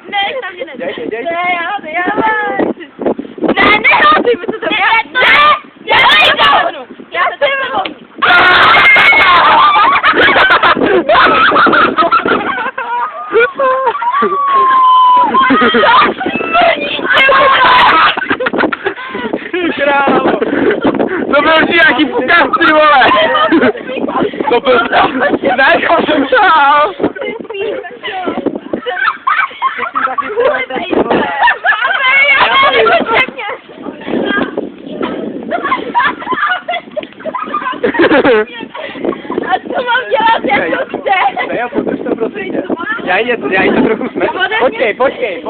Ne, tam mě nedej. Dej. Ne, neházej mi to tam. Ne, já si vezmu. Krávo! To byl nějaký fukaz, ty vole! To byl tam! Ne, to jsem přál! A co mám dělat, jak to chce? Ne, já podrž to prosím tě. Já jí to trochu jsme. Počkej.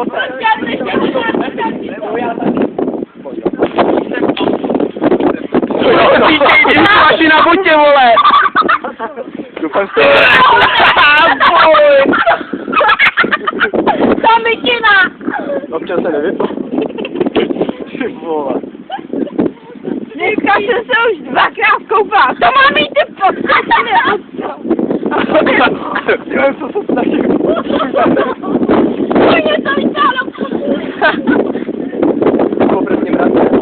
Ty máš na botě, vole! Doufám, že Ta mikina! občas se nevypl. Ty vole. Dneska jsem se už dvakrát koupala. To má mít ty podstatiny, a co? Já co se snažím. Mě to vytáhlo. Poprosím, bratře.